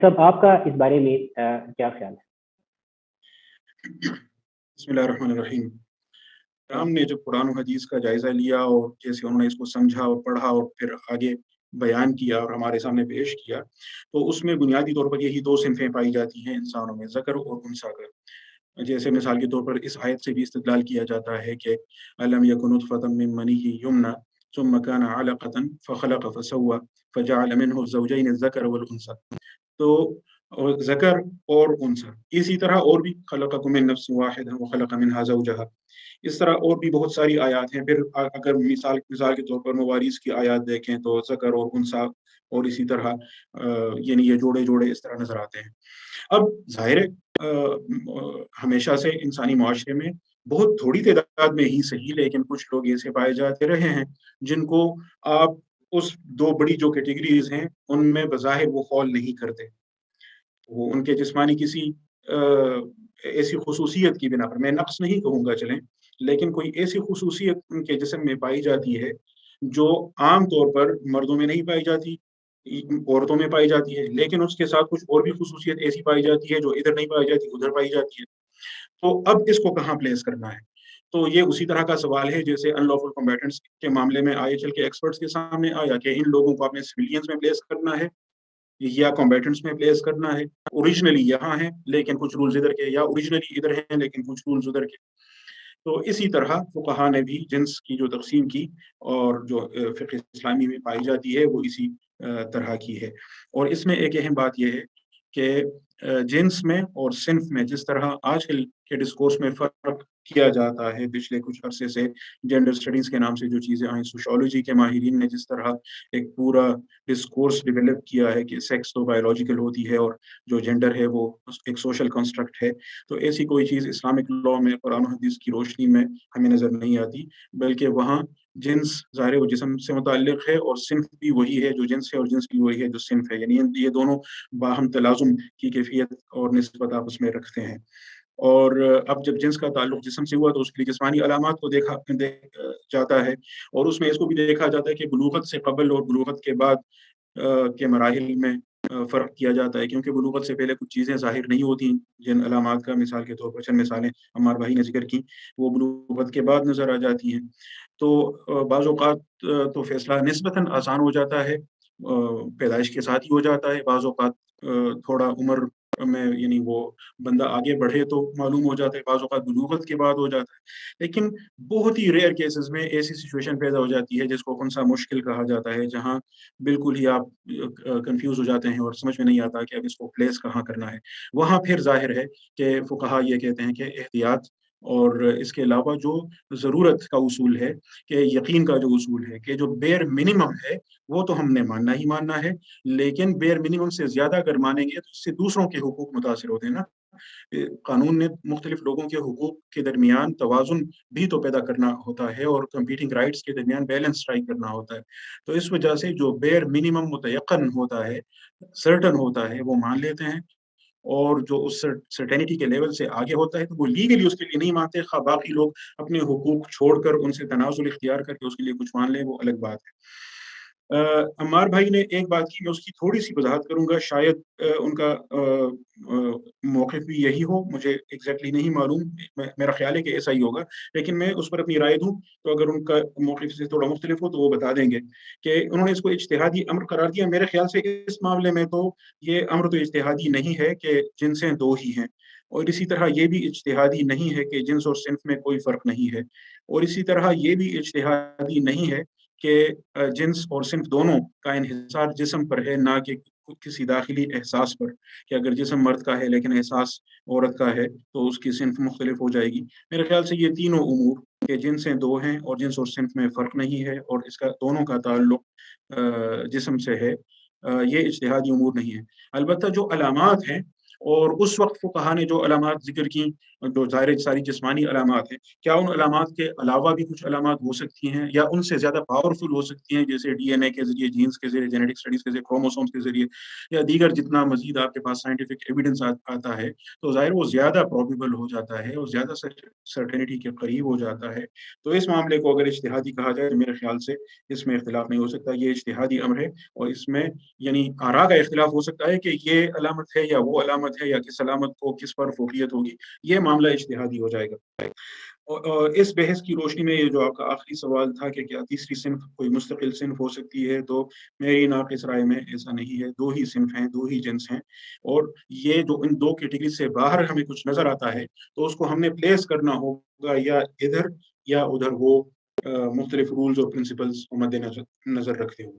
तब आपका इस बारे में क्या ख्याल है? बिस्मिल्लाहिर्रहमानिर्रहीम। हमने जब कुरान और हदीस का जायज़ा लिया और जैसे उन्होंने इसको समझा और पढ़ा और फिर आगे बयान किया और हमारे सामने पेश किया, तो उसमें बुनियादी तौर पर यही 2 सिनफ़ें पाई जाती हैं इंसानों में, ज़कर और उनसा कर। जैसे मिसाल के तौर पर इस आयत से भी इस्तिदलाल किया जाता है कि अलम यकुन नुतफ़तम मिन मनिय्यिन युमना सुम्मा काना अलक़तन फ़ख़लक़ फ़सव्वा फ़जअल मिन्हु ज़ौजैन अज़्ज़कर वल उन्सा। तो ज़कर और उनसा, इसी तरह और भी खलक़कुम मिन नफ्सिन वाहिदा व खलक़ मिनहा ज़ौजहा। इस तरह और भी बहुत सारी आयत हैं। फिर अगर मिसाल मिसाल के तौर पर मवारिस की आयत देखें तो ज़कर और उनसा और इसी तरह यानी ये जोड़े-जोड़े इस तरह नज़र आते हैं। अब ज़ाहिर है हमेशा से इंसानी मुआशरे में बहुत थोड़ी तादाद में ही सही, लेकिन कुछ लोग ऐसे पाए जाते रहे हैं, जिनको आप उस 2 बड़ी जो कैटेगरीज़ हैं, उनमें बज़ाहिर वो फ़ॉल नहीं करते। वो उनके जिस्मानी किसी ऐसी ख़ुसूसियत की बिना पर, मैं नक़्स नहीं कहूँगा चलें, लेकिन कोई ऐसी ख़ुसूसियत उनके जिस्म में पाई जाती है, जो आम तौर पर मर्दों में नहीं पाई जाती, औरतों में पाई जाती है, लेकिन उसके साथ कुछ और भी ख़ुसूसियत ऐसी पाई जाती है, जो इधर नहीं पाई जाती, उधर पाई जाती है। तो अब इसको कहाँ प्लेस करना है? तो ये उसी तरह का सवाल है जैसे अनलॉफुल कॉम्बैटेंट्स के मामले में आगे चल के एक्सपर्ट्स के सामने आया कि इन लोगों को आपने सिविलियंस में प्लेस करना है या कॉम्बैटेंट्स में प्लेस करना है। ओरिजिनली यहाँ हैं, लेकिन कुछ रूल्स इधर के, या ओरिजिनली इधर हैं, लेकिन कुछ रूल्स उधर के। तो इसी तरह फुक़हा ने भी जिन्स की जो तक़सीम की और जो फ़िक़्ह इस्लामी में पाई जाती है, वो इसी तरह की है। और इसमें एक अहम बात ये है कि जिन्स में और सिन्फ़ में जिस तरह आजकल के डिस्कोर्स में फ़र्क किया जाता है, पिछले कुछ अरसे से जेंडर स्टडीज़ के नाम से जो चीज़ें आई, सोशियोलॉजी के माहिरीन ने जिस तरह एक पूरा डिस्कोर्स डेवलप किया है कि सेक्स तो बायोलॉजिकल होती है और जो जेंडर है वो एक सोशल कंस्ट्रक्ट है। तो ऐसी कोई चीज़ इस्लामिक लॉ में, कुरान और हदीस की रोशनी में हमें नज़र नहीं आती, बल्कि वहाँ जिन्स ज़ाहिर है वो जिस्म से मुतल्लिक़ है और सिन्फ़ भी वही है जो जिन्स है और जिन्स भी वही है जो सिन्फ़ है। यानी ये दोनों बाहम तलाज़ुम की कैफ़ियत और निस्बत आपस में रखते हैं। और अब जब जिन्स का ताल्लुक जिस्म से हुआ तो उसके लिए जिस्मानी अलामात को देखा जाता है और उसमें इसको भी देखा जाता है कि बुलूगत से क़ब्ल और बुलूगत के बाद के मराहिल में फ़र्क किया जाता है, क्योंकि बुलूगत से पहले कुछ चीज़ें ज़ाहिर नहीं होती, जिन अलामात का मिसाल के तौर पर चंद मिसालें अम्मार भाई ने ज़िक्र की, वो बुलूगत के बाद नज़र आ जाती हैं। तो बाज़ औक़ात तो फ़ैसला निस्बतन आसान हो जाता है, पैदाइश के साथ ही हो जाता है, बाज़ औक़ात थोड़ा उम्र में यानी वो बंदा आगे बढ़े तो मालूम हो जाता है, बाज़ औक़ात बुलूगत के बाद हो जाता है। लेकिन बहुत ही रेयर केसेज़ में ऐसी सिचुएशन पैदा हो जाती है जिसको खुन्सा मुश्किल कहा जाता है, जहाँ बिल्कुल ही आप कन्फ्यूज़ हो जाते हैं और समझ में नहीं आता कि अब इसको प्लेस कहाँ करना है। वहाँ फिर ज़ाहिर है कि फुक़हा ये कहते हैं कि एहतियात और इसके अलावा जो ज़रूरत का उसूल है, कि यकीन का जो उसूल है कि जो बेयर मिनिमम है, वो तो हमने मानना ही मानना है, लेकिन बेयर मिनिमम से ज़्यादा अगर मानेंगे तो इससे दूसरों के हुकूक मुतासिर होते हैं ना। कानून ने मुख्तलिफ लोगों के हुकूक के दरमियान तवाज़ुन भी तो पैदा करना होता है और कंपीटिंग राइट्स के दरमियान बैलेंस स्ट्राइक करना होता है। तो इस वजह से जो बेयर मिनिमम मुतयक्कन होता है, सर्टेन होता है, वो मान लेते हैं, और जो उस सर्टेनिटी के लेवल से आगे होता है, तो वो लीगली उसके लिए नहीं मानते, ख़ा बाकी लोग अपने हुकूक छोड़कर उनसे तनाज़ुल इख्तियार करके उसके लिए कुछ मान लें, वो अलग बात है। अम्मार भाई ने एक बात की, मैं उसकी थोड़ी-सी वज़ाहत करूँगा, शायद उनका मौक़िफ़ भी यही हो, मुझे एग्ज़ैक्टली नहीं मालूम, मेरा ख़्याल है कि ऐसा ही होगा, लेकिन मैं उस पर अपनी राय दूँ, तो अगर उनका मौक़िफ़ से थोड़ा मुख्तलिफ़ हो, तो वो बता देंगे कि उन्होंने इसको इज्तिहादी अम्र करार दिया। मेरे ख़्याल से इस मामले में तो ये अम्र तो इज्तिहादी नहीं है कि जिन्सें 2 ही हैं, और इसी तरह ये भी इज्तिहादी नहीं है कि जिन्स और सिन्फ़ में कोई फ़र्क नहीं है, और इसी तरह ये भी इज्तिहादी नहीं है कि जिन्स और सिन्फ़ दोनों का इन्हिसार जिस्म पर है, ना कि किसी दाखिली एहसास पर, कि अगर जिस्म मर्द का है लेकिन एहसास औरत का है, तो उसकी सिन्फ़ मुख्तलिफ़ हो जाएगी। मेरे ख़्याल से ये तीनों उमूर कि जिन्सें 2 हैं और जिन्स और सिन्फ़ में फ़र्क नहीं है और इसका दोनों का ताल्लुक जिस्म से है, ये इज्तिहादी उमूर नहीं है। अलबत्ता जो अलामात हैं, اور اس وقت فقہا نے جو علامات ذکر کی، جو ظاہر ساری جسمانی علامات ہیں، کیا ان علامات کے علاوہ بھی کچھ علامات ہو سکتی ہیں یا ان سے زیادہ پاورفل ہو سکتی ہیں، جیسے ڈی این اے کے ذریعے، جینس کے ذریعے، جینیٹک اسٹڈیز کے ذریعے، کروموسومس کے ذریعے، یا دیگر جتنا مزید آپ کے پاس سائنٹیفک ایویڈنس آتا ہے، تو ظاہر وہ زیادہ پروبیبل ہو جاتا ہے اور زیادہ سرٹینٹی کے قریب ہو جاتا ہے۔ تو اس معاملے کو اگر اجتہادی کہا جائے تو میرے خیال سے اس میں اختلاف نہیں ہو سکتا، یہ اجتہادی امر ہے، اور اس میں یعنی آراء کا اختلاف ہو سکتا ہے کہ یہ علامت ہے یا وہ علامت ہے یا کس علامت کو کس پر فوقیت ہوگی، یہ معاملہ اجتہادی ہو جائے گا۔ اور اس بحث کی روشنی میں یہ جو آپ کا آخری سوال تھا کہ کیا تیسری صنف کوئی مستقل صنف ہو سکتی ہے، تو میری ناقص رائے میں ایسا نہیں ہے، دو ہی صنف ہیں، دو ہی جنس ہیں، اور یہ جو ان دو کیٹیگری سے باہر ہمیں کچھ نظر آتا ہے تو اس کو ہم نے پلیس کرنا ہوگا یا ادھر یا ادھر، وہ مختلف رولز اور پرنسپلز کو مد نظر رکھتے ہوئے۔